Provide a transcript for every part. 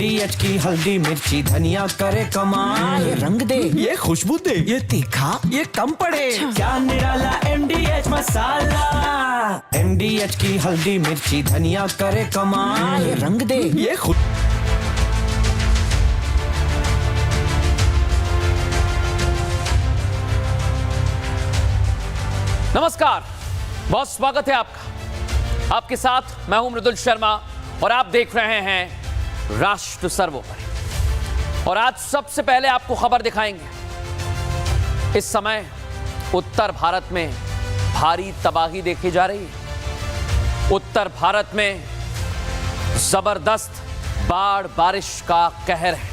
MDH की हल्दी मिर्ची धनिया करे कमाल। ये रंग दे, ये खुशबू दे, ये तीखा, ये कम पड़े। क्या निराला MDH मसाला। MDH की हल्दी मिर्ची धनिया करे कमाल। ये रंग दे, ये नमस्कार, बहुत स्वागत है आपका। आपके साथ मैं हूं मृदुल शर्मा और आप देख रहे हैं राष्ट्र सर्वोपरि। और आज सबसे पहले आपको खबर दिखाएंगे। इस समय उत्तर भारत में भारी तबाही देखी जा रही है। उत्तर भारत में जबरदस्त बाढ़ बारिश का कहर है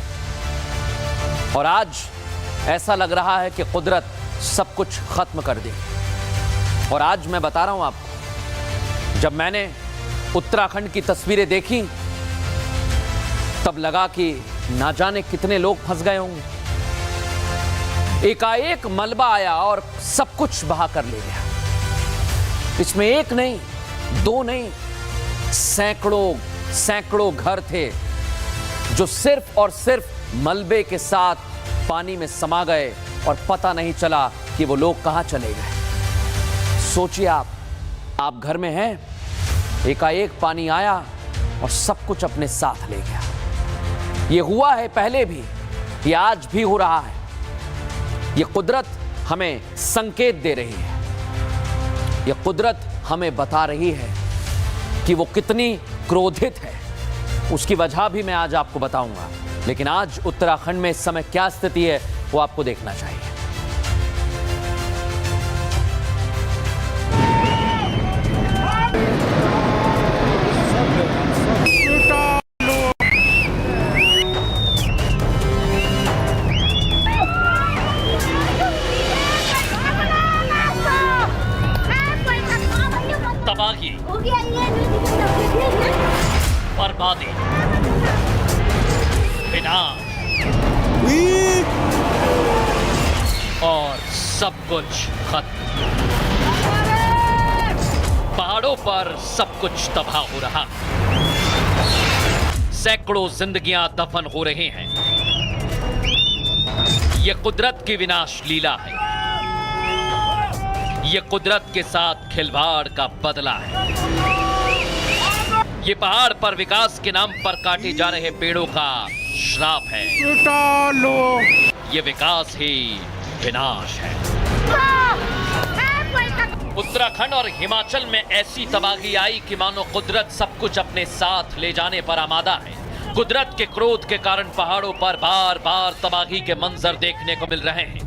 और आज ऐसा लग रहा है कि कुदरत सब कुछ खत्म कर देगी। और आज मैं बता रहा हूं आपको, जब मैंने उत्तराखंड की तस्वीरें देखी तब लगा कि ना जाने कितने लोग फंस गए होंगे। एकाएक मलबा आया और सब कुछ बहा कर ले गया। इसमें एक नहीं, दो नहीं, सैकड़ों घर थे जो सिर्फ और सिर्फ मलबे के साथ पानी में समा गए और पता नहीं चला कि वो लोग कहां चले गए। सोचिए, आप घर में हैं, एकाएक पानी आया और सब कुछ अपने साथ ले गया। ये हुआ है पहले भी, ये आज भी हो रहा है। ये कुदरत हमें संकेत दे रही है। ये कुदरत हमें बता रही है कि वो कितनी क्रोधित है। उसकी वजह भी मैं आज आपको बताऊंगा। लेकिन आज उत्तराखंड में इस समय क्या स्थिति है वो आपको देखना चाहिए। तबाही, बर्बादी, विनाश और सब कुछ खत्म। पहाड़ों पर सब कुछ तबाह हो रहा। सैकड़ों जिंदगियां दफन हो रही हैं। यह कुदरत की विनाश लीला है। ये कुदरत के साथ खिलवाड़ का बदला है। ये पहाड़ पर विकास के नाम पर काटे जा रहे पेड़ों का श्राप है। ये विकास ही विनाश है। उत्तराखंड और हिमाचल में ऐसी तबाही आई कि मानो कुदरत सब कुछ अपने साथ ले जाने पर आमादा है। कुदरत के क्रोध के कारण पहाड़ों पर बार बार तबाही के मंजर देखने को मिल रहे हैं।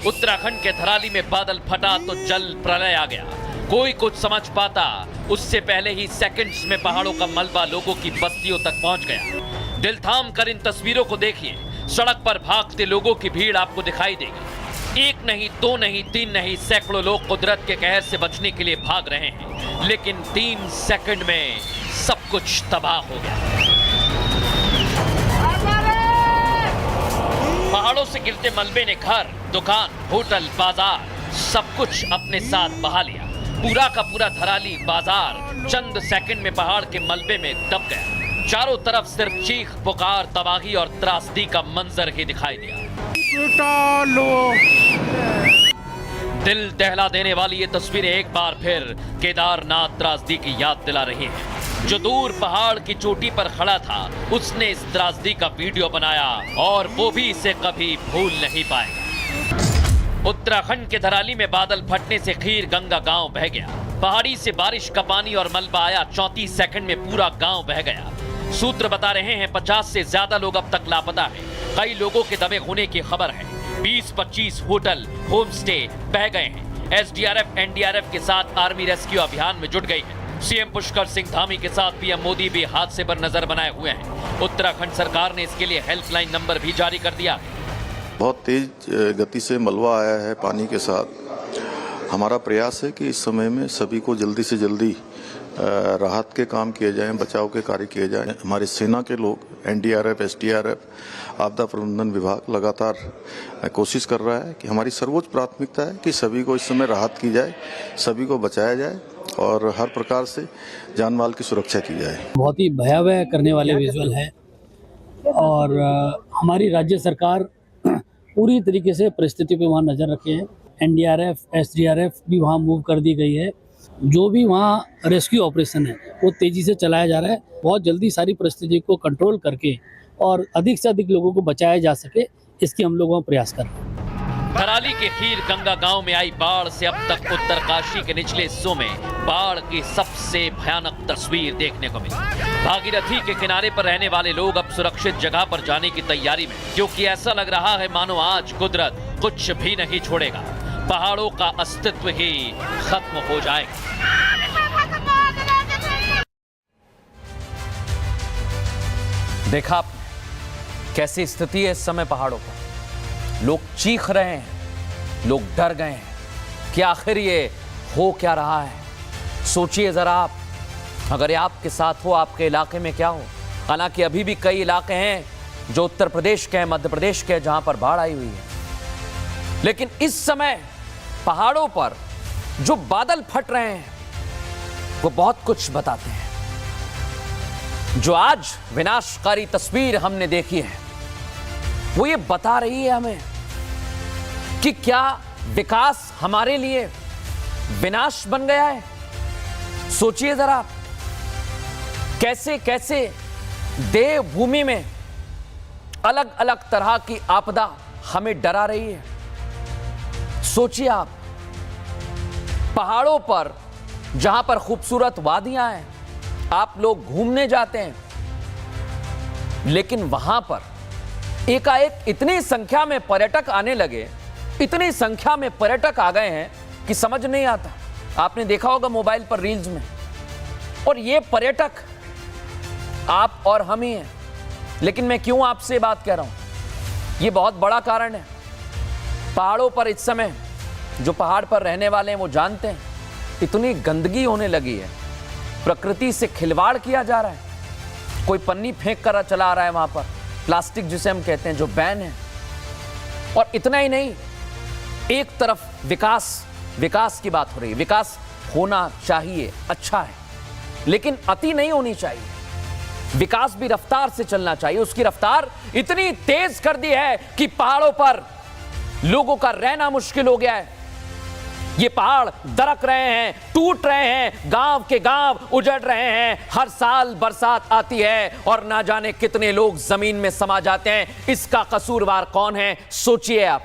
उत्तराखंड के थराली में बादल फटा तो जल प्रलय आ गया। कोई कुछ समझ पाता उससे पहले ही सेकंड्स में पहाड़ों का मलबा लोगों की बस्तियों तक पहुंच गया। दिल थाम कर इन तस्वीरों को देखिए। सड़क पर भागते लोगों की भीड़ आपको दिखाई देगी। एक नहीं, दो नहीं, तीन नहीं, सैकड़ों लोग कुदरत के कहर से बचने के लिए भाग रहे हैं। लेकिन 3 सेकंड में सब कुछ तबाह हो गया। पहाड़ों से गिरते मलबे ने घर, दुकान, होटल, बाजार सब कुछ अपने साथ बहा लिया। पूरा का पूरा थराली बाजार चंद सेकंड में पहाड़ के मलबे में दब गया। चारों तरफ सिर्फ चीख पुकार, तबाही और त्रासदी का मंजर ही दिखाई दिया। दिल दहला देने वाली ये तस्वीरें एक बार फिर केदारनाथ त्रासदी की याद दिला रही हैं। जो दूर पहाड़ की चोटी पर खड़ा था उसने इस त्रासदी का वीडियो बनाया और वो भी इसे कभी भूल नहीं पाएगा। उत्तराखंड के धराली में बादल फटने से खीर गंगा गांव बह गया। पहाड़ी से बारिश का पानी और मलबा आया। 34 सेकंड में पूरा गांव बह गया। सूत्र बता रहे हैं 50 से ज्यादा लोग अब तक लापता हैं। कई लोगों के दबे होने की खबर है। 20-25 होटल, होम स्टे बह गए हैं। SDRF, NDRF के साथ आर्मी रेस्क्यू अभियान में जुट गई है। सीएम पुष्कर सिंह धामी के साथ पीएम मोदी भी हादसे पर नजर बनाए हुए हैं। उत्तराखंड सरकार ने इसके लिए हेल्पलाइन नंबर भी जारी कर दिया है। बहुत तेज गति से मलबा आया है पानी के साथ। हमारा प्रयास है कि इस समय में सभी को जल्दी से जल्दी राहत के काम किए जाएं, बचाव के कार्य किए जाएं। हमारी सेना के लोग, NDRF, SDRF, आपदा प्रबंधन विभाग लगातार कोशिश कर रहा है कि हमारी सर्वोच्च प्राथमिकता है कि सभी को इस समय राहत की जाए, सभी को बचाया जाए और हर प्रकार से जान माल की सुरक्षा की जाए। बहुत ही भयावह करने वाले विजुअल है और हमारी राज्य सरकार पूरी तरीके से परिस्थिति पे वहाँ नज़र रखे हैं। NDRF, SDRF भी वहाँ मूव कर दी गई है। जो भी वहाँ रेस्क्यू ऑपरेशन है वो तेज़ी से चलाया जा रहा है। बहुत जल्दी सारी परिस्थिति को कंट्रोल करके और अधिक से अधिक लोगों को बचाया जा सके, इसकी हम लोग प्रयास कर रहे हैं। थराली के खीर गंगा गांव में आई बाढ़ से अब तक उत्तरकाशी के निचले हिस्सों में बाढ़ की सबसे भयानक तस्वीर देखने को मिली। भागीरथी के किनारे पर रहने वाले लोग अब सुरक्षित जगह पर जाने की तैयारी में, क्योंकि ऐसा लग रहा है मानो आज कुदरत कुछ भी नहीं छोड़ेगा, पहाड़ों का अस्तित्व ही खत्म हो जाएगा। देखा आपने कैसी स्थिति है इस समय पहाड़ों पर। लोग चीख रहे हैं, लोग डर गए हैं कि आखिर ये हो क्या रहा है। सोचिए जरा आप, अगर ये आपके साथ हो, आपके इलाके में क्या हो। हालांकि अभी भी कई इलाके हैं जो उत्तर प्रदेश के हैं, मध्य प्रदेश के हैं, जहां पर बाढ़ आई हुई है, लेकिन इस समय पहाड़ों पर जो बादल फट रहे हैं वो बहुत कुछ बताते हैं। जो आज विनाशकारी तस्वीर हमने देखी है वो ये बता रही है हमें कि क्या विकास हमारे लिए विनाश बन गया है। सोचिए जरा, कैसे कैसे देवभूमि में अलग अलग तरह की आपदा हमें डरा रही है। सोचिए आप, पहाड़ों पर जहां पर खूबसूरत वादियां हैं, आप लोग घूमने जाते हैं, लेकिन वहां पर एकाएक इतनी संख्या में पर्यटक आने लगे, इतनी संख्या में पर्यटक आ गए हैं कि समझ नहीं आता। आपने देखा होगा मोबाइल पर रील्स में, और ये पर्यटक आप और हम ही हैं। लेकिन मैं क्यों आपसे बात कह रहा हूं, ये बहुत बड़ा कारण है। पहाड़ों पर इस समय जो पहाड़ पर रहने वाले हैं वो जानते हैं, इतनी गंदगी होने लगी है, प्रकृति से खिलवाड़ किया जा रहा है। कोई पन्नी फेंक कर चला रहा है वहां पर, प्लास्टिक जिसे हम कहते हैं, जो बैन है। और इतना ही नहीं, एक तरफ विकास की बात हो रही है। विकास होना चाहिए, अच्छा है, लेकिन अति नहीं होनी चाहिए। विकास भी रफ्तार से चलना चाहिए। उसकी रफ्तार इतनी तेज कर दी है कि पहाड़ों पर लोगों का रहना मुश्किल हो गया है। ये पहाड़ दरक रहे हैं, टूट रहे हैं, गांव के गांव उजड़ रहे हैं। हर साल बरसात आती है और ना जाने कितने लोग जमीन में समा जाते हैं। इसका कसूरवार कौन है, सोचिए आप।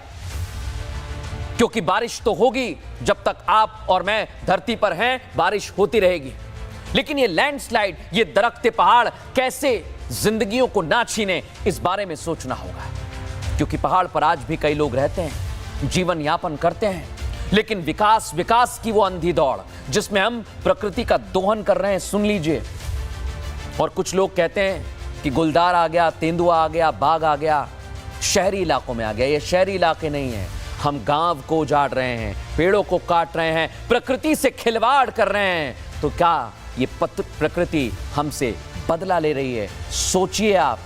क्योंकि बारिश तो होगी, जब तक आप और मैं धरती पर हैं बारिश होती रहेगी। लेकिन ये लैंडस्लाइड, ये दरकते पहाड़ कैसे जिंदगियों को ना छीने, इस बारे में सोचना होगा। क्योंकि पहाड़ पर आज भी कई लोग रहते हैं, जीवन यापन करते हैं, लेकिन विकास की वो अंधी दौड़ जिसमें हम प्रकृति का दोहन कर रहे हैं, सुन लीजिए। और कुछ लोग कहते हैं कि गुलदार आ गया, तेंदुआ आ गया, बाघ आ गया, शहरी इलाकों में आ गया। ये शहरी इलाके नहीं है। हम गांव को उजाड़ रहे हैं, पेड़ों को काट रहे हैं, प्रकृति से खिलवाड़ कर रहे हैं। तो क्या ये प्रकृति हमसे बदला ले रही है? सोचिए आप,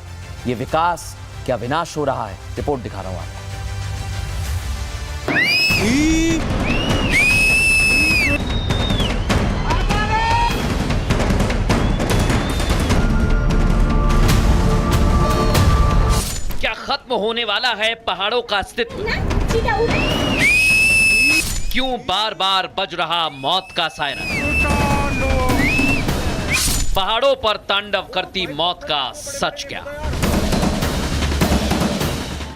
ये विकास क्या विनाश हो रहा है? रिपोर्ट दिखा रहा हूं आपको। क्या खत्म होने वाला है पहाड़ों का अस्तित्व? क्यों बार बार बज रहा मौत का सायरन? पहाड़ों पर तांडव करती मौत का सच क्या?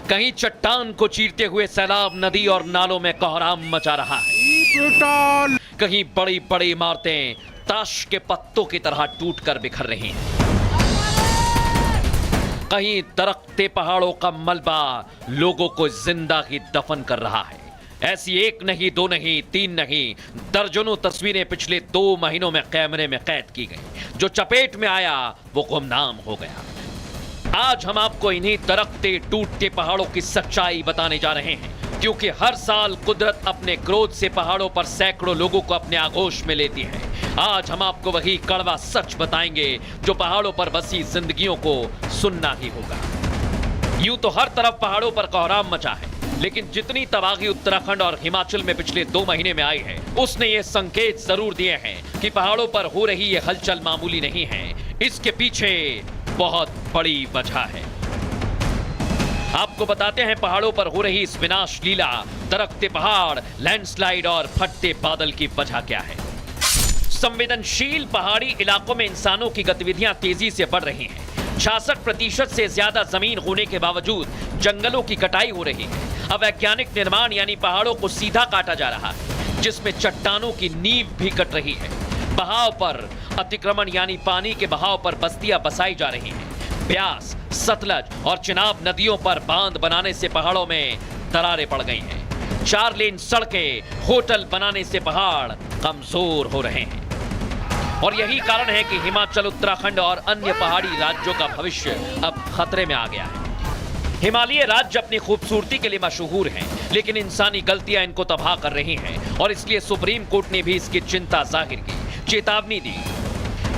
कहीं चट्टान को चीरते हुए सैलाब नदी और नालों में कोहराम मचा रहा है, कहीं बड़ी बड़ी इमारतें ताश के पत्तों की तरह टूटकर बिखर रही हैं, कहीं दरकते पहाड़ों का मलबा लोगों को जिंदा ही दफन कर रहा है। ऐसी एक नहीं, दो नहीं, तीन नहीं, दर्जनों तस्वीरें पिछले 2 महीनों में कैमरे में कैद की गई। जो चपेट में आया वो गुमनाम हो गया। आज हम आपको इन्हीं दरकते टूटते पहाड़ों की सच्चाई बताने जा रहे हैं, क्योंकि हर साल कुदरत अपने क्रोध से पहाड़ों पर सैकड़ों लोगों को अपने आगोश में लेती है। आज हम आपको वही कड़वा सच बताएंगे जो पहाड़ों पर बसी जिंदगियों को सुनना ही होगा। यूं तो हर तरफ पहाड़ों पर कोहराम मचा है, लेकिन जितनी तबाही उत्तराखंड और हिमाचल में पिछले 2 महीने में आई है, उसने ये संकेत जरूर दिए हैं कि पहाड़ों पर हो रही ये हलचल मामूली नहीं है। इसके पीछे बहुत बड़ी वजह है। आपको बताते हैं पहाड़ों पर हो रही इस विनाश लीला, दरकते पहाड़, लैंडस्लाइड और फटते बादल की वजह क्या है। संवेदनशील पहाड़ी इलाकों में इंसानों की गतिविधियां तेजी से बढ़ रही हैं। 66% से ज्यादा जमीन होने के बावजूद जंगलों की कटाई हो रही है। अवैज्ञानिक निर्माण यानी पहाड़ों को सीधा काटा जा रहा है, जिसमें चट्टानों की नींव भी कट रही है। बहाव पर अतिक्रमण यानी पानी के बहाव पर बस्तियां बसाई जा रही हैं। ब्यास, सतलज और चिनाब नदियों पर बांध बनाने से पहाड़ों में दरारें पड़ गई हैं। 4 लेन सड़कें, होटल बनाने से पहाड़ कमजोर हो रहे हैं। और यही कारण है कि हिमाचल, उत्तराखंड और अन्य पहाड़ी राज्यों का भविष्य अब खतरे में आ गया है। हिमालयी राज्य अपनी खूबसूरती के लिए मशहूर हैं, लेकिन इंसानी गलतियां इनको तबाह कर रही हैं और इसलिए सुप्रीम कोर्ट ने भी इसकी चिंता जाहिर की, चेतावनी दी।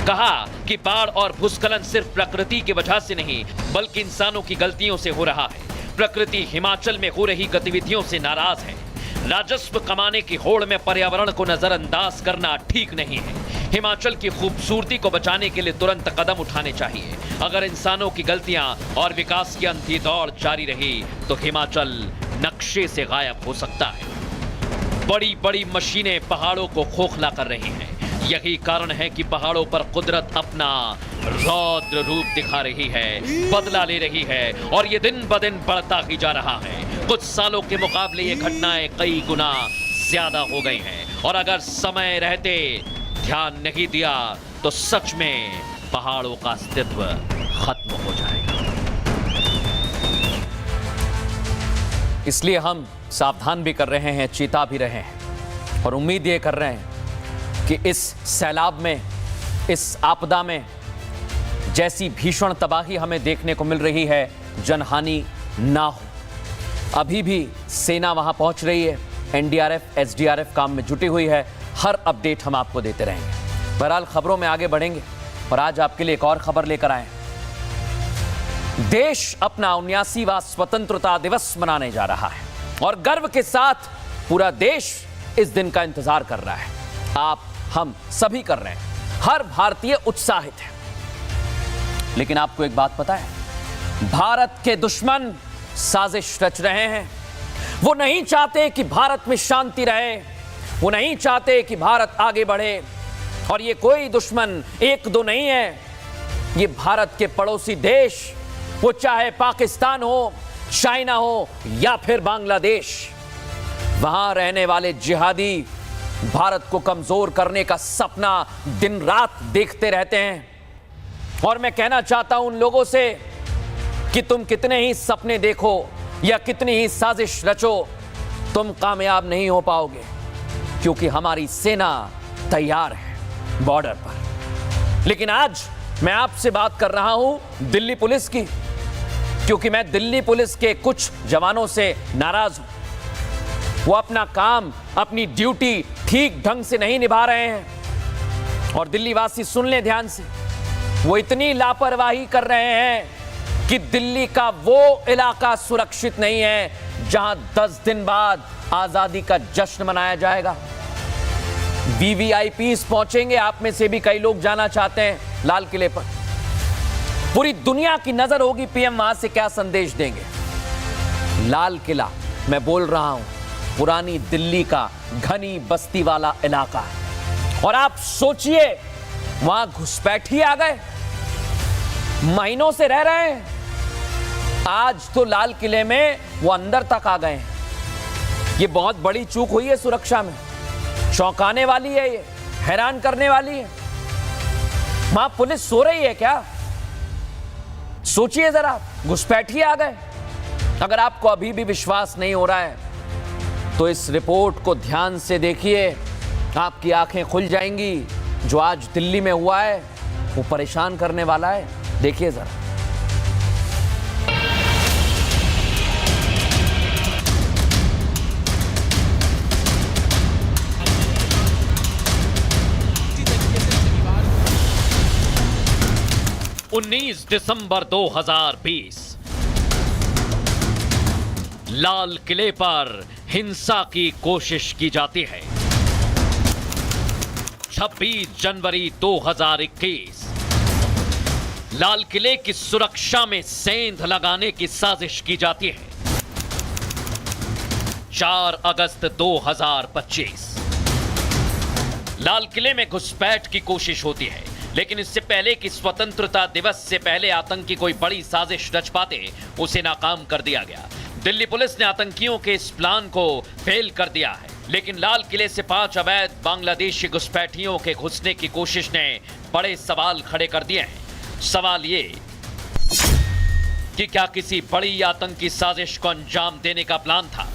कहा कि बाढ़ और भूस्खलन सिर्फ प्रकृति की वजह से नहीं, बल्कि इंसानों की गलतियों से हो रहा है। प्रकृति हिमाचल में हो रही गतिविधियों से नाराज है। राजस्व कमाने की होड़ में पर्यावरण को नजरअंदाज करना ठीक नहीं है। हिमाचल की खूबसूरती को बचाने के लिए तुरंत कदम उठाने चाहिए। अगर इंसानों की गलतियां और विकास की अंधी दौड़ जारी रही तो हिमाचल नक्शे से गायब हो सकता है। बड़ी बड़ी मशीनें पहाड़ों को खोखला कर रही हैं। यही कारण है कि पहाड़ों पर कुदरत अपना रौद्र रूप दिखा रही है, बदला ले रही है और ये दिन ब दिन बढ़ता ही जा रहा है। कुछ सालों के मुकाबले ये घटनाएं कई गुना ज्यादा हो गई हैं और अगर समय रहते ध्यान नहीं दिया तो सच में पहाड़ों का अस्तित्व खत्म हो जाएगा। इसलिए हम सावधान भी कर रहे हैं, चेता भी रहे हैं और उम्मीद ये कर रहे हैं कि इस सैलाब में, इस आपदा में जैसी भीषण तबाही हमें देखने को मिल रही है, जनहानि ना हो। अभी भी सेना वहां पहुंच रही है, एनडीआरएफ, एसडीआरएफ काम में जुटी हुई है। हर अपडेट हम आपको देते रहेंगे। बहरहाल खबरों में आगे बढ़ेंगे और आज आपके लिए एक और खबर लेकर आए। देश अपना 79वां स्वतंत्रता दिवस मनाने जा रहा है और गर्व के साथ पूरा देश इस दिन का इंतजार कर रहा है। आप, हम सभी कर रहे हैं। हर भारतीय उत्साहित है। लेकिन आपको एक बात पता है, भारत के दुश्मन साजिश रच रहे हैं। वो नहीं चाहते कि भारत में शांति रहे, वो नहीं चाहते कि भारत आगे बढ़े। और ये कोई दुश्मन एक दो नहीं है, ये भारत के पड़ोसी देश, वो चाहे पाकिस्तान हो, चाइना हो या फिर बांग्लादेश, वहां रहने वाले जिहादी भारत को कमजोर करने का सपना दिन रात देखते रहते हैं। और मैं कहना चाहता हूं उन लोगों से कि तुम कितने ही सपने देखो या कितनी ही साजिश रचो, तुम कामयाब नहीं हो पाओगे, क्योंकि हमारी सेना तैयार है बॉर्डर पर। लेकिन आज मैं आपसे बात कर रहा हूं दिल्ली पुलिस की, क्योंकि मैं दिल्ली पुलिस के कुछ जवानों से नाराज हूं। वो अपना काम, अपनी ड्यूटी ठीक ढंग से नहीं निभा रहे हैं। और दिल्ली वासी सुन लें ध्यान से, वो इतनी लापरवाही कर रहे हैं कि दिल्ली का वो इलाका सुरक्षित नहीं है जहां 10 दिन बाद आजादी का जश्न मनाया जाएगा। वीवीआईपीस पहुंचेंगे, आप में से भी कई लोग जाना चाहते हैं लाल किले पर। पूरी दुनिया की नजर होगी पीएम वहां से क्या संदेश देंगे। लाल किला, मैं बोल रहा हूं, पुरानी दिल्ली का घनी बस्ती वाला इलाका है। और आप सोचिए, वहां घुसपैठी आ गए, महीनों से रह रहे हैं, आज तो लाल किले में वो अंदर तक आ गए हैं। ये बहुत बड़ी चूक हुई है सुरक्षा में, चौंकाने वाली है, ये हैरान करने वाली है। वहां पुलिस सो रही है क्या? सोचिए जरा, घुसपैठी आ गए। अगर आपको अभी भी विश्वास नहीं हो रहा है तो इस रिपोर्ट को ध्यान से देखिए, आपकी आंखें खुल जाएंगी। जो आज दिल्ली में हुआ है वो परेशान करने वाला है, देखिए जरा। (19 दिसंबर 2020) लाल किले पर हिंसा की कोशिश की जाती है। 26 जनवरी 2021 लाल किले की सुरक्षा में सेंध लगाने की साजिश की जाती है। 4 अगस्त 2025 लाल किले में घुसपैठ की कोशिश होती है, लेकिन इससे पहले कि स्वतंत्रता दिवस से पहले आतंकी कोई बड़ी साजिश रच पाते, उसे नाकाम कर दिया गया। दिल्ली पुलिस ने आतंकियों के इस प्लान को फेल कर दिया है, लेकिन लाल किले से 5 अवैध बांग्लादेशी घुसपैठियों के घुसने की कोशिश ने बड़े सवाल खड़े कर दिए हैं। सवाल ये कि क्या किसी बड़ी आतंकी साजिश को अंजाम देने का प्लान था?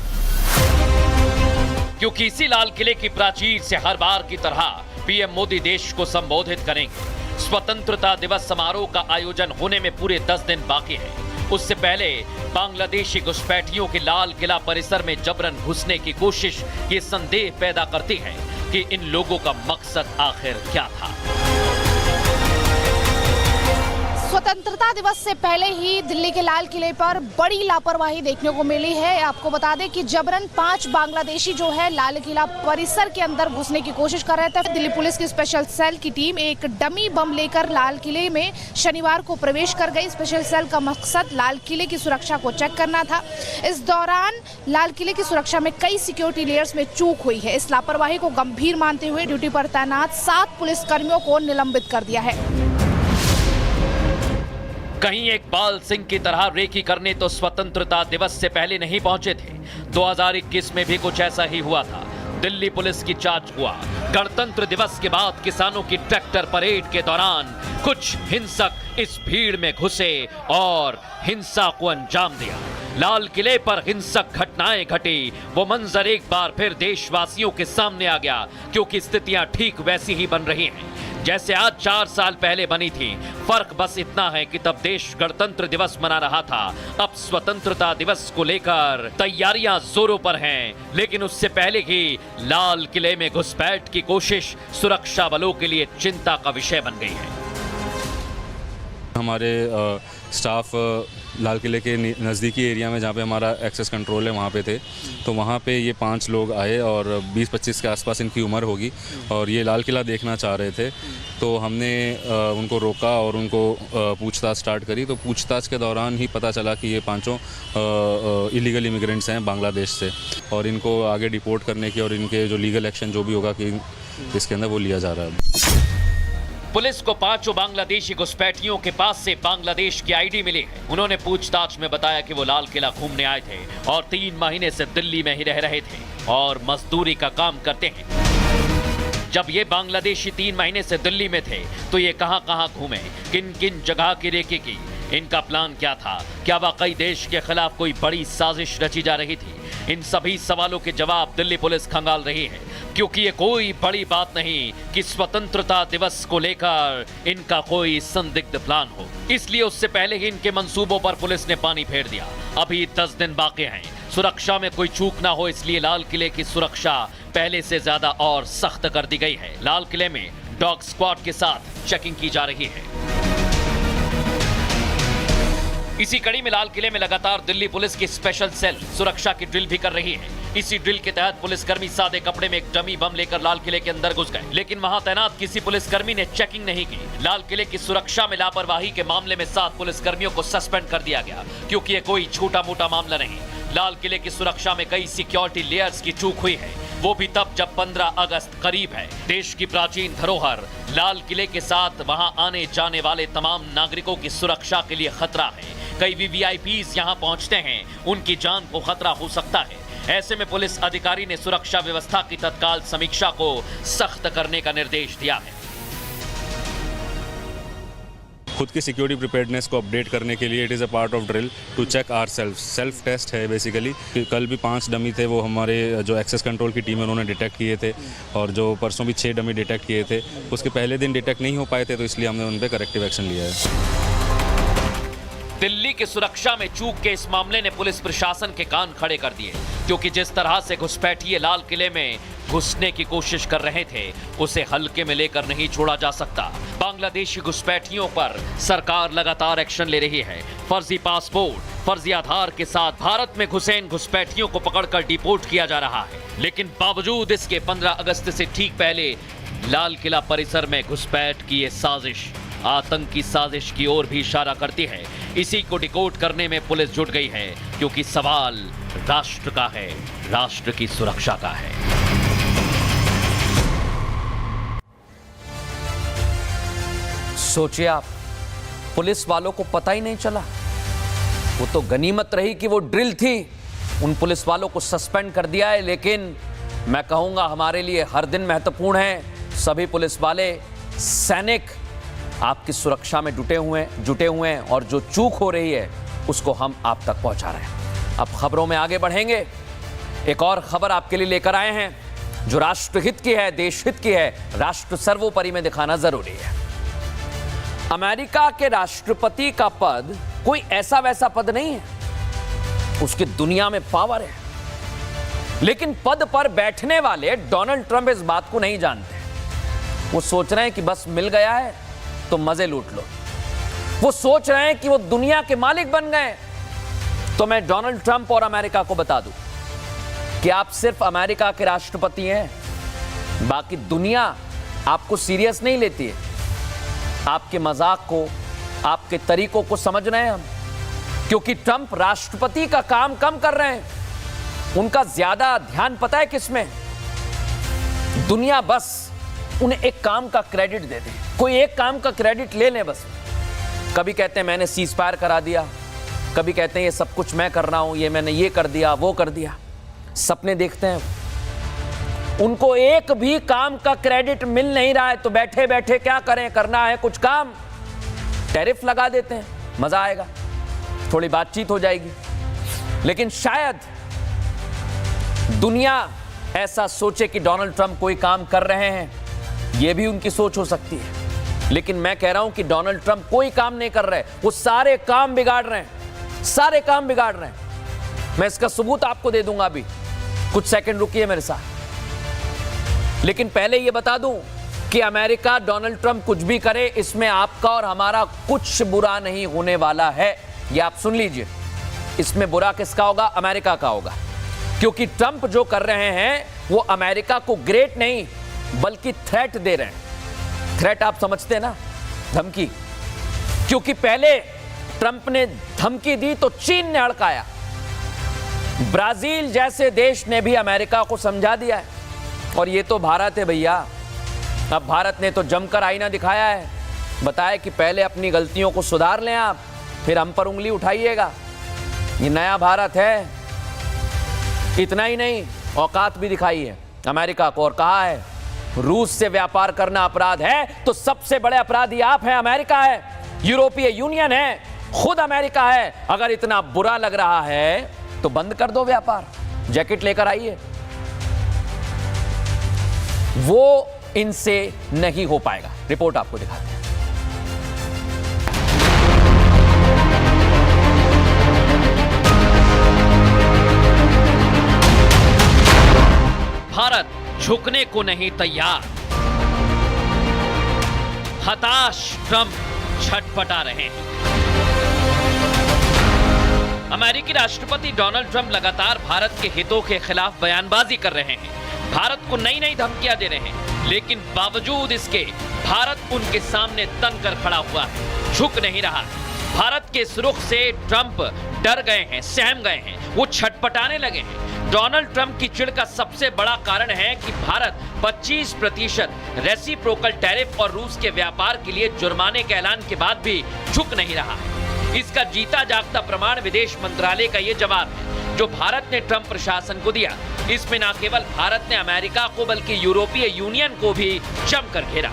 क्योंकि इसी लाल किले की प्राचीर से हर बार की तरह पीएम मोदी देश को संबोधित करेंगे। स्वतंत्रता दिवस समारोह का आयोजन होने में पूरे 10 दिन बाकी है। उससे पहले बांग्लादेशी घुसपैठियों के लाल किला परिसर में जबरन घुसने की कोशिश ये संदेह पैदा करती है कि इन लोगों का मकसद आखिर क्या था। स्वतंत्रता दिवस से पहले ही दिल्ली के लाल किले पर बड़ी लापरवाही देखने को मिली है। आपको बता दें कि जबरन 5 बांग्लादेशी जो है लाल किला परिसर के अंदर घुसने की कोशिश कर रहे थे। दिल्ली पुलिस की स्पेशल सेल की टीम एक डमी बम लेकर लाल किले में शनिवार को प्रवेश कर गई। स्पेशल सेल का मकसद लाल किले की सुरक्षा को चेक करना था। इस दौरान लाल किले की सुरक्षा में कई सिक्योरिटी लेयर्स में चूक हुई है। इस लापरवाही को गंभीर मानते हुए ड्यूटी पर तैनात 7 पुलिसकर्मियों को निलंबित कर दिया है। कहीं इकबाल सिंह की तरह रेकी करने तो स्वतंत्रता दिवस से पहले नहीं पहुंचे थे। 2021 में भी कुछ ऐसा ही हुआ था। दिल्ली पुलिस की जांच हुआ। गणतंत्र दिवस के बाद किसानों की ट्रैक्टर परेड के दौरान कुछ हिंसक इस भीड़ में घुसे और हिंसा को अंजाम दिया। लाल किले पर हिंसक घटनाएं घटी, वो मंजर एक बार फिर देशवासियों के सामने आ गया, क्योंकि स्थितियां ठीक वैसी ही बन रही हैं जैसे आज 4 साल पहले बनी थी। फर्क बस इतना है कि तब देश गणतंत्र दिवस मना रहा था, अब स्वतंत्रता दिवस को लेकर तैयारियां जोरों पर हैं। लेकिन उससे पहले ही लाल किले में घुसपैठ की कोशिश सुरक्षा बलों के लिए चिंता का विषय बन गई है। हमारे स्टाफ लाल किले के नज़दीकी एरिया में जहाँ पे हमारा एक्सेस कंट्रोल है वहाँ पे थे, तो वहाँ पे ये 5 लोग आए और 20-25 के आसपास इनकी उम्र होगी और ये लाल किला देखना चाह रहे थे। तो हमने उनको रोका और उनको पूछताछ स्टार्ट करी। तो पूछताछ के दौरान ही पता चला कि ये 5 इलीगल इमिग्रेंट्स हैं बांग्लादेश से और इनको आगे डिपोर्ट करने की और इनके जो लीगल एक्शन जो भी होगा कि इसके अंदर वो लिया जा रहा है। पुलिस को 5 बांग्लादेशी घुसपैठियों के पास से बांग्लादेश की आईडी मिली है। उन्होंने पूछताछ में बताया कि वो लाल किला घूमने आए थे और 3 महीने से दिल्ली में ही रह रहे थे और मजदूरी का काम करते हैं। जब ये बांग्लादेशी 3 महीने से दिल्ली में थे तो ये कहां-कहां घूमे, किन किन जगह की रेकी की, इनका प्लान क्या था, क्या वाकई देश के खिलाफ कोई बड़ी साजिश रची जा रही थी? इन सभी सवालों के जवाब दिल्ली पुलिस खंगाल रही है, क्योंकि ये कोई बड़ी बात नहीं कि स्वतंत्रता दिवस को लेकर इनका कोई संदिग्ध प्लान हो। इसलिए उससे पहले ही इनके मंसूबों पर पुलिस ने पानी फेर दिया। अभी 10 दिन बाकी हैं, सुरक्षा में कोई चूक ना हो, इसलिए लाल किले की सुरक्षा पहले से ज्यादा और सख्त कर दी गई है। लाल किले में डॉग स्क्वाड के साथ चेकिंग की जा रही है। इसी कड़ी में लाल किले में लगातार दिल्ली पुलिस की स्पेशल सेल सुरक्षा की ड्रिल भी कर रही है। इसी ड्रिल के तहत पुलिसकर्मी सादे कपड़े में एक डमी बम लेकर लाल किले के अंदर घुस गए, लेकिन वहां तैनात किसी पुलिसकर्मी ने चेकिंग नहीं की। लाल किले की सुरक्षा में लापरवाही के मामले में 7 पुलिसकर्मियों को सस्पेंड कर दिया गया, क्योंकि ये कोई छोटा मोटा मामला नहीं। लाल किले की सुरक्षा में कई सिक्योरिटी लेयर्स की चूक हुई है, वो भी तब जब 15 अगस्त करीब है। देश की प्राचीन धरोहर लाल किले के साथ वहां आने जाने वाले तमाम नागरिकों की सुरक्षा के लिए खतरा है। कई वीवीआईपीज यहां पहुंचते हैं, उनकी जान को खतरा हो सकता है। ऐसे में पुलिस अधिकारी ने सुरक्षा व्यवस्था की तत्काल समीक्षा को सख्त करने का निर्देश दिया है। खुद की सिक्योरिटी प्रिपेयर्डनेस को अपडेट करने के लिए it is a part of drill to check our self test है बेसिकली। कल भी 5 डमी थे, वो हमारे जो एक्सेस कंट्रोल की टीम है उन्होंने डिटेक्ट किए थे और जो परसों भी 6 डमी डिटेक्ट किए थे। उसके पहले दिन डिटेक्ट नहीं हो पाए थे, तो इसलिए हमने उन पर करेक्टिव एक्शन लिया है। दिल्ली की सुरक्षा में चूक के इस मामले ने पुलिस प्रशासन के कान खड़े कर दिए। क्योंकि जिस तरह से घुसपैठिए लाल किले में घुसने की कोशिश कर रहे थे उसे हल्के में लेकर नहीं छोड़ा जा सकता। बांग्लादेशी घुसपैठियों पर सरकार लगातार एक्शन ले रही है। फर्जी पासपोर्ट, फर्जी आधार के साथ भारत में घुसे इन घुसपैठियों को पकड़कर डिपोर्ट किया जा रहा है। लेकिन बावजूद इसके 15 अगस्त से ठीक पहले लाल किला परिसर में घुसपैठ की ये साजिश आतंकी साजिश की ओर भी इशारा करती है। इसी को डिकोड करने में पुलिस जुट गई है, क्योंकि सवाल राष्ट्र का है, राष्ट्र की सुरक्षा का है। सोचिए आप, पुलिस वालों को पता ही नहीं चला। वो तो गनीमत रही कि वो ड्रिल थी, उन पुलिस वालों को सस्पेंड कर दिया है। लेकिन मैं कहूंगा हमारे लिए हर दिन महत्वपूर्ण है। सभी पुलिस वाले, सैनिक आपकी सुरक्षा में जुटे हुए हैं और जो चूक हो रही है उसको हम आप तक पहुंचा रहे हैं। अब खबरों में आगे बढ़ेंगे। एक और खबर आपके लिए लेकर आए हैं जो राष्ट्रहित की है, देशहित की है, राष्ट्र सर्वोपरि में दिखाना जरूरी है। अमेरिका के राष्ट्रपति का पद कोई ऐसा वैसा पद नहीं है, उसकी दुनिया में पावर है। लेकिन पद पर बैठने वाले डोनाल्ड ट्रंप इस बात को नहीं जानते। वो सोच रहे हैं कि बस मिल गया है तो मजे लूट लो। वो सोच रहे हैं कि वो दुनिया के मालिक बन गए। तो मैं डोनाल्ड ट्रंप और अमेरिका को बता दूं कि आप सिर्फ अमेरिका के राष्ट्रपति हैं, बाकी दुनिया आपको सीरियस नहीं लेती है। आपके मजाक को, आपके तरीकों को समझ रहे हैं हम, क्योंकि ट्रंप राष्ट्रपति का काम कम कर रहे हैं। उनका ज्यादा ध्यान पता है किसमें? दुनिया बस उन्हें एक काम का क्रेडिट दे दे, कोई एक काम का क्रेडिट ले ले बस। कभी कहते हैं मैंने सीज फायर करा दिया, कभी कहते हैं ये सब कुछ मैं कर रहा हूं, ये मैंने ये कर दिया, वो कर दिया। सपने देखते हैं। उनको एक भी काम का क्रेडिट मिल नहीं रहा है, तो बैठे बैठे क्या करें? करना है कुछ काम, टैरिफ लगा देते हैं, मजा आएगा, थोड़ी बातचीत हो जाएगी। लेकिन शायद दुनिया ऐसा सोचे कि डोनाल्ड ट्रंप कोई काम कर रहे हैं, यह भी उनकी सोच हो सकती है। लेकिन मैं कह रहा हूं कि डोनाल्ड ट्रंप कोई काम नहीं कर रहे, वो सारे काम बिगाड़ रहे हैं, सारे काम बिगाड़ रहे हैं। मैं इसका सबूत आपको दे दूंगा अभी, कुछ सेकंड रुकिए मेरे साथ। लेकिन पहले यह बता दूं कि अमेरिका, डोनाल्ड ट्रंप कुछ भी करे, इसमें आपका और हमारा कुछ बुरा नहीं होने वाला है। यह आप सुन लीजिए, इसमें बुरा किसका होगा? अमेरिका का होगा। क्योंकि ट्रंप जो कर रहे हैं वो अमेरिका को ग्रेट नहीं बल्कि थ्रेट दे रहे हैं। थ्रेट आप समझते हैं ना, धमकी। क्योंकि पहले ट्रंप ने धमकी दी तो चीन ने हड़काया, ब्राजील जैसे देश ने भी अमेरिका को समझा दिया है। और ये तो भारत है भैया। अब भारत ने तो जमकर आईना दिखाया है, बताया कि पहले अपनी गलतियों को सुधार लें आप, फिर हम पर उंगली उठाइएगा। ये नया भारत है। इतना ही नहीं, औकात भी दिखाई है अमेरिका को और कहा है रूस से व्यापार करना अपराध है तो सबसे बड़े अपराधी आप हैं, अमेरिका है, यूरोपीय यूनियन है, खुद अमेरिका है। अगर इतना बुरा लग रहा है तो बंद कर दो व्यापार, जैकेट लेकर आइए। वो इनसे नहीं हो पाएगा। रिपोर्ट आपको दिखाते हैं। भारत झुकने को नहीं तैयार। हताश ट्रंप छटपटा रहे हैं। अमेरिकी राष्ट्रपति डोनाल्ड ट्रंप लगातार भारत के हितों के खिलाफ बयानबाजी कर रहे हैं, भारत को नई नई धमकियां दे रहे हैं। लेकिन बावजूद इसके भारत उनके सामने तन कर खड़ा हुआ है, झुक नहीं रहा है। भारत के इस रुख से ट्रंप डर गए हैं, सहम गए हैं, वो छटपटाने लगे हैं। डोनाल्ड ट्रंप की चिढ़ का सबसे बड़ा कारण है कि भारत 25% रेसिप्रोकल टैरिफ और रूस के व्यापार के लिए जुर्माने के ऐलान के बाद भी झुक नहीं रहा है। इसका जीता जागता प्रमाण विदेश मंत्रालय का ये जवाब है जो भारत ने ट्रंप प्रशासन को दिया। इसमें न केवल भारत ने अमेरिका को बल्कि यूरोपीय यूनियन को भी जमकर घेरा।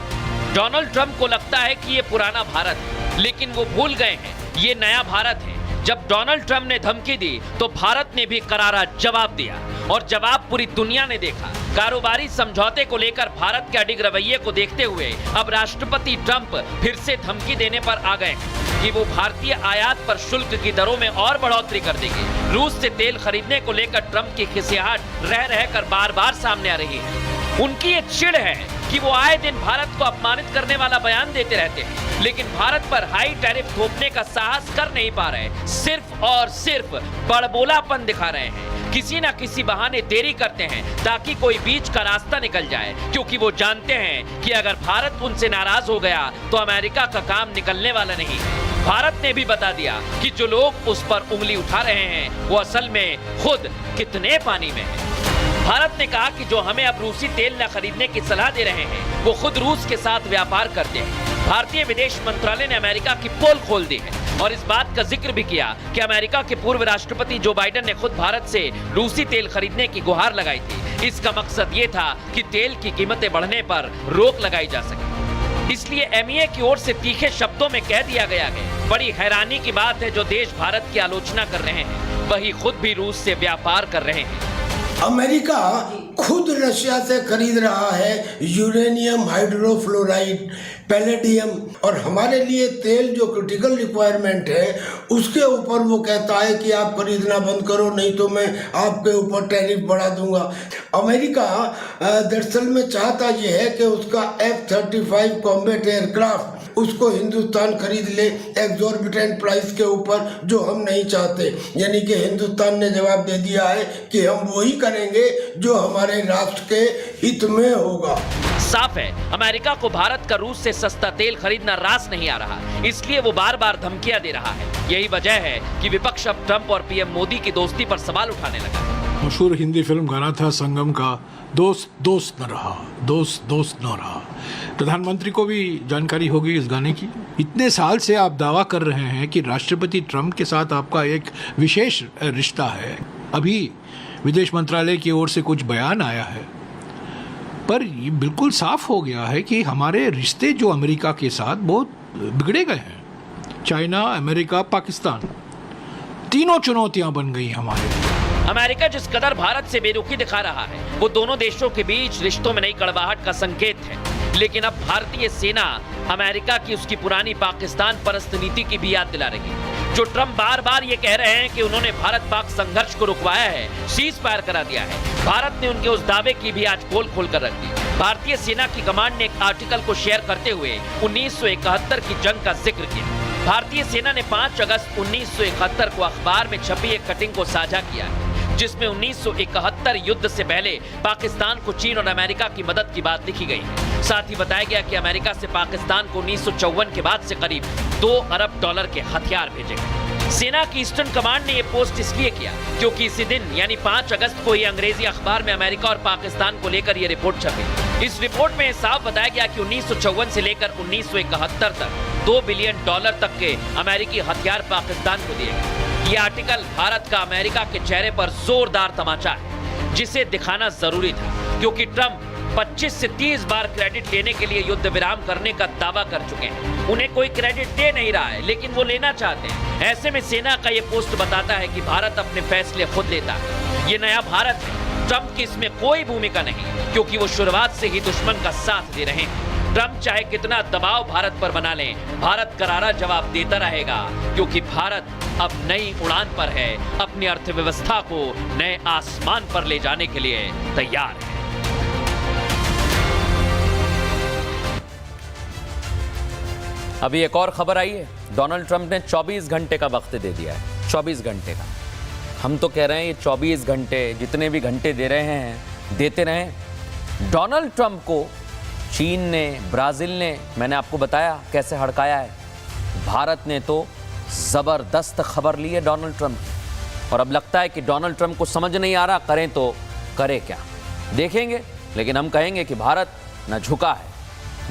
डोनाल्ड ट्रंप को लगता है कि ये पुराना भारत है, लेकिन वो भूल गए हैं ये नया भारत है। जब डोनाल्ड ट्रंप ने धमकी दी तो भारत ने भी करारा जवाब दिया और जवाब पूरी दुनिया ने देखा। कारोबारी समझौते को लेकर भारत के अडिग रवैये को देखते हुए अब राष्ट्रपति ट्रंप फिर से धमकी देने पर आ गए कि वो भारतीय आयात पर शुल्क की दरों में और बढ़ोतरी कर देंगे। रूस से तेल खरीदने को लेकर ट्रंप की खिसियाहट रह रहकर बार बार सामने आ रही है। उनकी ये चिढ़ है कि वो आए दिन भारत को अपमानित करने वाला बयान देते रहते हैं, लेकिन भारत पर हाई टैरिफ थोपने का साहस कर नहीं पा रहे। सिर्फ और सिर्फ बड़बोलापन दिखा रहे हैं। किसी ना किसी बहाने देरी करते हैं ताकि कोई बीच का रास्ता निकल जाए, क्योंकि वो जानते हैं कि अगर भारत उनसे नाराज हो गया तो अमेरिका का काम निकलने वाला नहीं है। भारत ने भी बता दिया कि जो लोग उस पर उंगली उठा रहे हैं वो असल में खुद कितने पानी में है। भारत ने कहा कि जो हमें अब रूसी तेल न खरीदने की सलाह दे रहे हैं वो खुद रूस के साथ व्यापार करते हैं। भारतीय विदेश मंत्रालय ने अमेरिका की पोल खोल दी है और इस बात का जिक्र भी किया कि अमेरिका के पूर्व राष्ट्रपति जो बाइडेन ने खुद भारत से रूसी तेल खरीदने की गुहार लगाई थी। इसका मकसद ये था कि तेल की कीमतें बढ़ने पर रोक लगाई जा सके। इसलिए एमईए की ओर से तीखे शब्दों में कह दिया गया है, बड़ी हैरानी की बात है जो देश भारत की आलोचना कर रहे हैं वही खुद भी रूस से व्यापार कर रहे हैं। अमेरिका खुद रशिया से खरीद रहा है यूरेनियम, हाइड्रोफ्लोराइड, पैलेडियम, और हमारे लिए तेल जो क्रिटिकल रिक्वायरमेंट है उसके ऊपर वो कहता है कि आप खरीदना बंद करो नहीं तो मैं आपके ऊपर टैरिफ बढ़ा दूंगा। अमेरिका दरअसल में चाहता ये है कि उसका F-35 कॉम्बैट एयरक्राफ्ट उसको हिंदुस्तान खरीद ले एक्सॉर्बिटेंट प्राइस के ऊपर, जो हम नहीं चाहते। यानी कि हिंदुस्तान ने जवाब दे दिया है कि हम वही करेंगे जो हमारे राष्ट्र के हित में होगा। साफ है अमेरिका को भारत का रूस से सस्ता तेल खरीदना रास नहीं आ रहा, इसलिए वो बार बार धमकियां दे रहा है। यही वजह है कि विपक्ष अब ट्रंप और पीएम मोदी की दोस्ती पर सवाल उठाने लगा। मशहूर हिंदी फिल्म गाना था संगम का, दोस्त दोस्त न रहा, दोस्त दोस्त न रहा। प्रधानमंत्री को भी जानकारी होगी इस गाने की। इतने साल से आप दावा कर रहे हैं कि राष्ट्रपति ट्रंप के साथ आपका एक विशेष रिश्ता है। अभी विदेश मंत्रालय की ओर से कुछ बयान आया है, पर ये बिल्कुल साफ हो गया है कि हमारे रिश्ते जो अमेरिका के साथ बहुत बिगड़े गए हैं। चाइना, अमेरिका, पाकिस्तान, तीनों चुनौतियां बन गई हमारे। अमेरिका जिस कदर भारत से बेरुखी दिखा रहा है वो दोनों देशों के बीच रिश्तों में नई कड़वाहट का संकेत है। लेकिन अब भारतीय सेना अमेरिका की उसकी पुरानी पाकिस्तान परस्त नीति की भी याद दिला रही है। जो ट्रंप बार बार ये कह रहे हैं कि उन्होंने भारत पाक संघर्ष को रुकवाया है, सीज फायर करा दिया है, भारत ने उनके उस दावे की भी आज पोल खोल कर रख दी। भारतीय सेना की कमांड ने एक आर्टिकल को शेयर करते हुए 1971 की जंग का जिक्र किया। भारतीय सेना ने 5 अगस्त 1971 को अखबार में छपी एक कटिंग को साझा किया है, जिसमें 1971 युद्ध से पहले पाकिस्तान को चीन और अमेरिका की मदद की बात लिखी गई है। साथ ही बताया गया कि अमेरिका से पाकिस्तान को 1954 के बाद से करीब $2 अरब के हथियार भेजे गए। सेना की ईस्टर्न कमांड ने यह पोस्ट इसलिए किया क्योंकि इसी दिन यानी 5 अगस्त को ये अंग्रेजी अखबार में अमेरिका और पाकिस्तान को लेकर यह रिपोर्ट छपी। इस रिपोर्ट में साफ बताया गया कि 1954 से लेकर 1971 तक $2 बिलियन तक के अमेरिकी हथियार पाकिस्तान को दिए गए। ये आर्टिकल भारत का अमेरिका के चेहरे पर जोरदार तमाचा है, जिसे दिखाना जरूरी था, क्योंकि ट्रंप 25 से 30 बार क्रेडिट लेने के लिए युद्ध विराम करने का दावा कर चुके हैं। उन्हें कोई क्रेडिट दे नहीं रहा है, लेकिन वो लेना चाहते हैं। ऐसे में सेना का ये पोस्ट बताता है कि भारत अपने फैसले खुद लेता है। ये नया भारत है, ट्रंप की इसमें कोई भूमिका नहीं, क्योंकि वो शुरुआत से ही दुश्मन का साथ दे रहे हैं। ट्रंप चाहे कितना दबाव भारत पर बना लें, भारत करारा जवाब देता रहेगा, क्योंकि भारत अब नई उड़ान पर है, अपनी अर्थव्यवस्था को नए आसमान पर ले जाने के लिए तैयार है। अभी एक और खबर आई है, डोनाल्ड ट्रंप ने 24 घंटे का वक्त दे दिया है। 24 घंटे का। हम तो कह रहे हैं ये 24 घंटे जितने भी घंटे दे रहे हैं देते रहें। डोनाल्ड ट्रंप को चीन ने, ब्राजील ने, मैंने आपको बताया कैसे हड़काया है। भारत ने तो ज़बरदस्त खबर ली है डोनाल्ड ट्रंप की, और अब लगता है कि डोनाल्ड ट्रंप को समझ नहीं आ रहा करें तो करे क्या। देखेंगे, लेकिन हम कहेंगे कि भारत न झुका है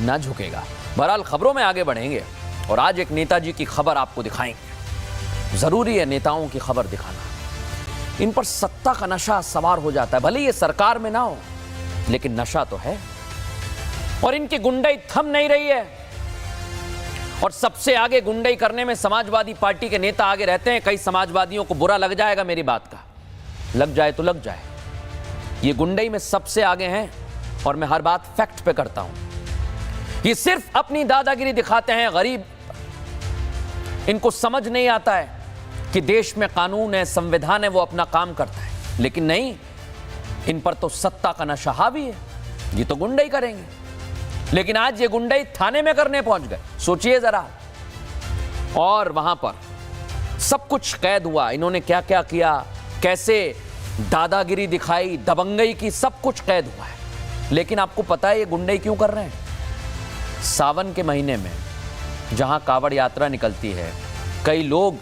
न झुकेगा। बहरहाल खबरों में आगे बढ़ेंगे और आज एक नेताजी की खबर आपको दिखाएंगे। ज़रूरी है नेताओं की खबर दिखाना। इन पर सत्ता का नशा सवार हो जाता है, भले ये सरकार में ना हो, लेकिन नशा तो है। और इनकी गुंडाई थम नहीं रही है, और सबसे आगे गुंडाई करने में समाजवादी पार्टी के नेता आगे रहते हैं। कई समाजवादियों को बुरा लग जाएगा मेरी बात का, लग जाए तो लग जाए, ये गुंडई में सबसे आगे हैं और मैं हर बात फैक्ट पे करता हूं। ये सिर्फ अपनी दादागिरी दिखाते हैं गरीब। इनको समझ नहीं आता है कि देश में कानून है, संविधान है, वो अपना काम करता है। लेकिन नहीं, इन पर तो सत्ता का नशा हावी है। ये तो गुंडई करेंगे, लेकिन आज ये गुंडई थाने में करने पहुंच गए। सोचिए जरा। और वहां पर सब कुछ कैद हुआ। इन्होंने क्या क्या किया, कैसे दादागिरी दिखाई, दबंगई की, सब कुछ कैद हुआ है। लेकिन आपको पता है ये गुंडई क्यों कर रहे हैं? सावन के महीने में जहां कावड़ यात्रा निकलती है, कई लोग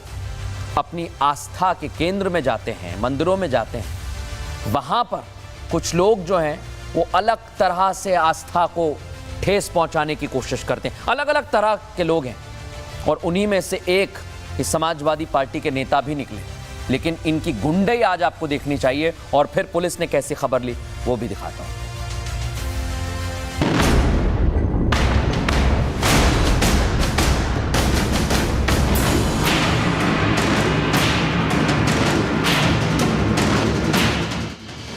अपनी आस्था के केंद्र में जाते हैं, मंदिरों में जाते हैं। वहां पर कुछ लोग जो हैं वो अलग तरह से आस्था को ठेस पहुंचाने की कोशिश करते हैं। अलग अलग तरह के लोग हैं और उन्हीं में से एक इस समाजवादी पार्टी के नेता भी निकले। लेकिन इनकी गुंडई आज आपको देखनी चाहिए। और फिर पुलिस ने कैसी खबर ली वो भी दिखाता हूं।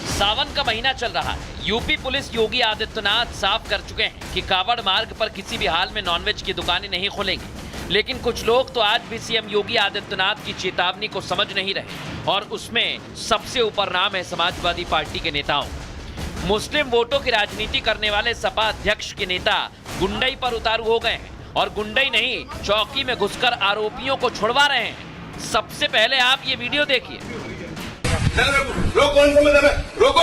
सावन का महीना चल रहा है। यूपी पुलिस योगी आदित्यनाथ साफ कर चुके हैं कि कावड़ मार्ग पर किसी भी हाल में नॉनवेज की दुकानें नहीं खुलेंगी। लेकिन कुछ लोग तो आज भी सीएम योगी आदित्यनाथ की चेतावनी को समझ नहीं रहे और उसमें सबसे ऊपर नाम है समाजवादी पार्टी के नेताओं। मुस्लिम वोटों की राजनीति करने वाले सपा अध्यक्ष के नेता गुंडई पर उतारू हो गए हैं और गुंडई नहीं, चौकी में घुसकर आरोपियों को छुड़वा रहे हैं। सबसे पहले आप ये वीडियो देखिए। रोको, कौन सा मतलब है? रोको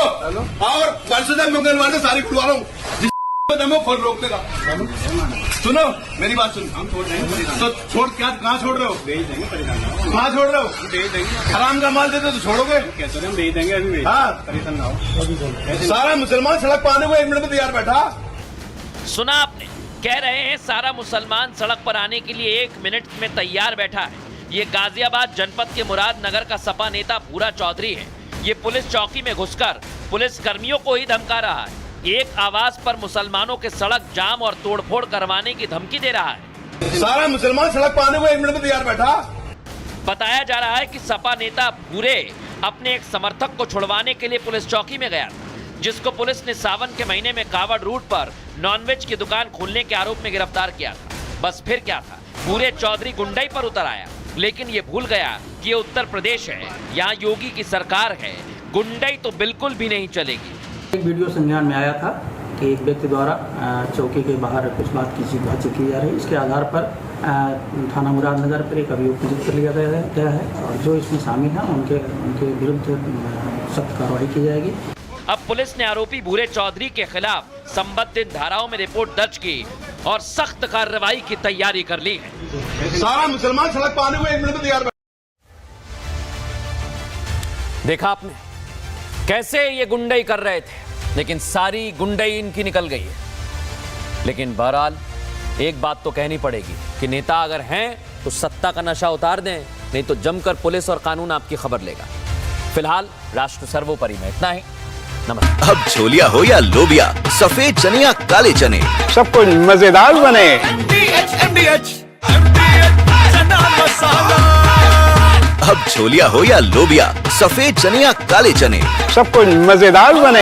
और परसों तक मैं गनवार से सारी खुलवा रहा हूँ। दमो फोन रोकने का। सुनो मेरी बात सुन। हम छोड़ देंगे तो छोड़, क्या कहाँ छोड़ रहे हो? भेज देंगे। कहाँ छोड़ रहे हो? भेज देंगे। हराम का माल देते तो छोड़ोगे कैसे? हम भेज देंगे अभी। हाँ, परेशान ना हो। सारा मुसलमान सड़क पर आने को 1 मिनट में तैयार बैठा। सुना आपने, कह रहे हैं सारा मुसलमान सड़क पर आने के लिए 1 मिनट में तैयार बैठा है। ये गाजियाबाद जनपद के मुरादनगर का सपा नेता भूरा चौधरी है। ये पुलिस चौकी में घुसकर पुलिस कर्मियों को ही धमका रहा है। एक आवाज पर मुसलमानों के सड़क जाम और तोड़फोड़ करवाने की धमकी दे रहा है। सारा मुसलमान सड़क पर आने को 1 मिनट में तैयार बैठा। बताया जा रहा है कि सपा नेता भूरे अपने एक समर्थक को छुड़वाने के लिए पुलिस चौकी में गया था, जिसको पुलिस ने सावन के महीने में कावड़ रूट पर नॉनवेज की दुकान खोलने के आरोप में गिरफ्तार किया था। बस फिर क्या था, भूरे चौधरी गुंडई पर उतर आया। लेकिन ये भूल गया कि ये उत्तर प्रदेश है, यहाँ योगी की सरकार है। गुंडई तो बिल्कुल भी नहीं चलेगी। एक वीडियो संज्ञान में आया था कि एक व्यक्ति द्वारा चौकी के बाहर कुछ बातचीत की जा रही है। इसके आधार पर थाना मुरादनगर पर एक अभियोग पंजीकृत कर लिया गया है और जो इसमें शामिल हैं उनके विरुद्ध सख्त कार्रवाई की जाएगी। अब पुलिस ने आरोपी भूरे चौधरी के खिलाफ संबंधित धाराओं में रिपोर्ट दर्ज की और सख्त कार्रवाई की तैयारी कर ली है। सारा मुसलमान सड़क पर आने को 1 मिनट में तैयार। देखा आपने कैसे ये गुंडई कर रहे थे, लेकिन सारी गुंडई इनकी निकल गई है। लेकिन बहरहाल एक बात तो कहनी पड़ेगी कि नेता अगर हैं तो सत्ता का नशा उतार दें, नहीं तो जमकर पुलिस और कानून आपकी खबर लेगा। फिलहाल राष्ट्र सर्वोपरि में इतना ही। नमस्कार। अब छोलिया हो या लोबिया, सफेद चने या काले चने, सब कुछ मजेदार बने। अब छोलिया हो या लोबिया, सफेद चने या काले चने, सब कुछ मजेदार बने।